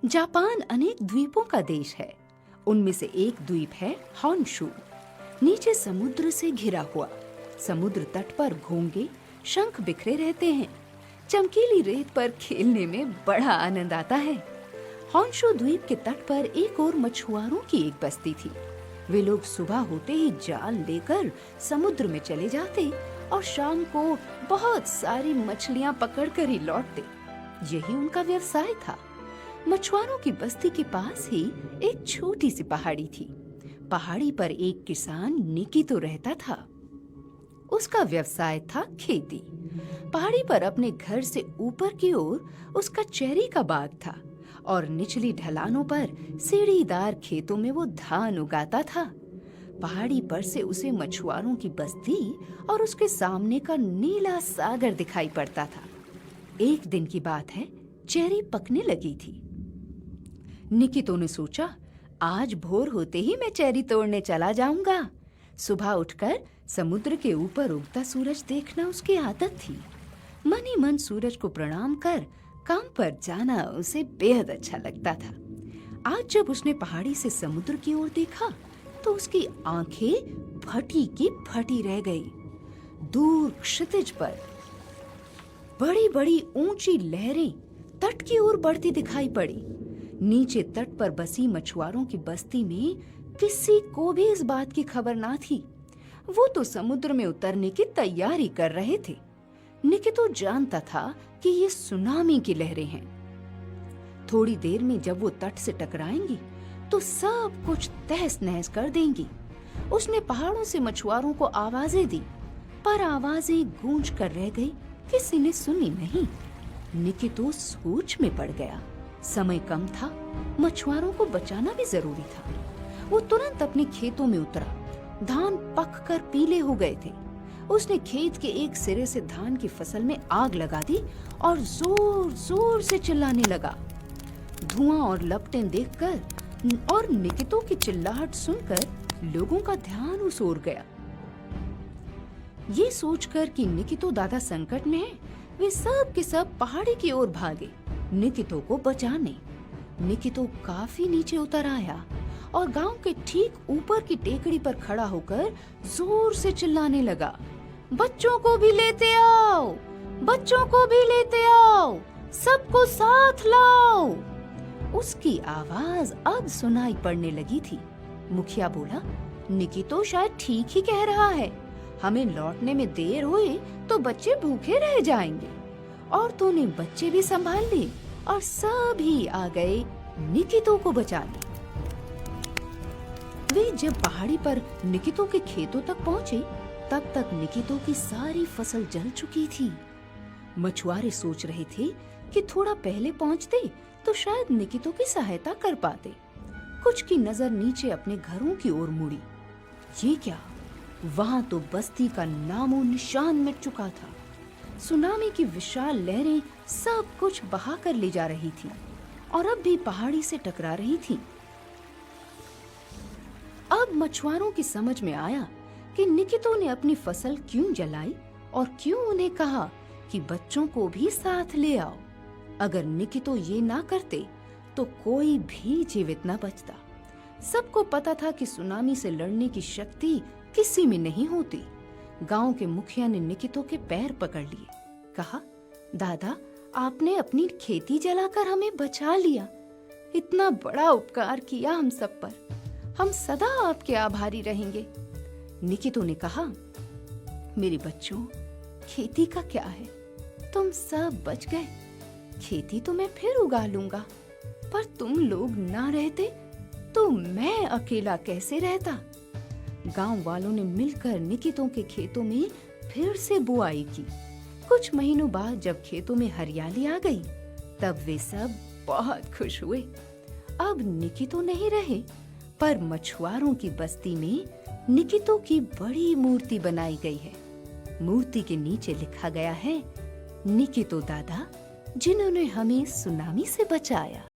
Japan अनेक द्वीपों का देश है। उनमें से एक द्वीप है हॉन्शू। नीचे समुद्र से घिरा हुआ। समुद्र तट पर घोंगे शंख बिखरे रहते हैं। चमकीली रेत पर खेलने में बड़ा आनंद आता है। हॉन्शू द्वीप के तट पर एक और मछुआरों की एक बस्ती थी। वे लोग सुबह होते ही जाल लेकर समुद्र में चले जाते और शाम को बहुत सारी मछलियां पकड़कर ही लौटते। यही उनका व्यवसाय था। मछुआरों की बस्ती के पास ही एक छोटी सी पहाड़ी थी। पहाड़ी पर एक किसान निकितो रहता था। उसका व्यवसाय था खेती। पहाड़ी पर अपने घर से ऊपर की ओर उसका चेरी का बाग था और निचली ढलानों पर सीढ़ीदार खेतों में वो धान उगाता था। पहाड़ी पर से उसे मछुआरों की बस्ती और उसके सामने का नीला सागर दिखाई पड़ता था। एक दिन की बात है, चेरी पकने लगी थी। निकितो ने सोचा, आज भोर होते ही मैं चेरी तोड़ने चला जाऊंगा। सुबह उठकर समुद्र के ऊपर उगता सूरज देखना उसकी आदत थी। मन ही मन सूरज को प्रणाम कर काम पर जाना उसे बेहद अच्छा लगता था। आज जब उसने पहाड़ी से समुद्र की ओर देखा तो उसकी आंखें फटी की फटी रह गई। दूर क्षितिज पर बड़ी बड़ी ऊंची लहरें तट की ओर बढ़ती दिखाई पड़ी। नीचे तट पर बसी मछुआरों की बस्ती में किसी को भी इस बात की खबर ना थी। वो तो समुद्र में उतरने की तैयारी कर रहे थे। निकितो जानता था कि ये सुनामी की लहरें हैं। थोड़ी देर में जब वो तट से टकराएंगी तो सब कुछ तहस नहस कर देंगी। उसने पहाड़ों से मछुआरों को आवाजें दी, पर आवाजें गूंज कर रह गई, किसी ने सुनी नहीं। निकितो सोच में पड़ गया। समय कम था, मछुआरों को बचाना भी जरूरी था। वो तुरंत अपने खेतों में उतरा। धान पक कर पीले हो गए थे। उसने खेत के एक सिरे से धान की फसल में आग लगा दी और जोर जोर से चिल्लाने लगा। धुआं और लपटें देखकर और निकितो की चिल्लाहट सुनकर लोगों का ध्यान उस ओर गया। ये सोचकर कि निकितो दादा संकट में है, वे सब के सब पहाड़ी की ओर भागे निकितो को बचाने। निकितो काफी नीचे उतर आया और गांव के ठीक ऊपर की टेकड़ी पर खड़ा होकर जोर से चिल्लाने लगा, बच्चों को भी लेते आओ, बच्चों को भी लेते आओ, सबको साथ लाओ। उसकी आवाज अब सुनाई पड़ने लगी थी। मुखिया बोला, निकितो शायद ठीक ही कह रहा है। हमें लौटने में देर हुई तो बच्चे भूखे रह जाएंगे। औरतों ने बच्चे भी संभाल लिए और सभी आ गए निकितो को बचाने। वे जब पहाड़ी पर निकितो के खेतों तक पहुंचे, तब तक निकितो की सारी फसल जल चुकी थी। मछुआरे सोच रहे थे कि थोड़ा पहले पहुंचते तो शायद निकितो की सहायता कर पाते। कुछ की नजर नीचे अपने घरों की ओर मुड़ी। ये क्या? वहां तो बस्ती का नामो निशान मिट चुका था। सुनामी की विशाल लहरें सब कुछ बहा कर ले जा रही थी और अब भी पहाड़ी से टकरा रही थी। अब मछुआरों की समझ में आया कि निकितो ने अपनी फसल क्यों जलाई और क्यों उन्हें कहा कि बच्चों को भी साथ ले आओ। अगर निकितो ये ना करते तो कोई भी जीवित न बचता। सबको पता था कि सुनामी से लड़ने की शक्ति किसी में नहीं होती। गांव के मुखिया ने निकितो के पैर पकड़ लिए, कहा, दादा, आपने अपनी खेती जलाकर हमें बचा लिया। इतना बड़ा उपकार किया हम सब पर। हम सदा आपके आभारी रहेंगे। निकितो ने कहा, मेरे बच्चों, खेती का क्या है, तुम सब बच गए। खेती तो मैं फिर उगा लूंगा, पर तुम लोग ना रहते तो मैं अकेला कैसे रहता। गांव वालों ने मिलकर निकितो के खेतों में फिर से बुआई की। कुछ महीनों बाद जब खेतों में हरियाली आ गई, तब वे सब बहुत खुश हुए। अब निकितो नहीं रहे, पर मछुआरों की बस्ती में निकितो की बड़ी मूर्ति बनाई गई है। मूर्ति के नीचे लिखा गया है, निकितो दादा, जिन्होंने हमें सुनामी से बचाया।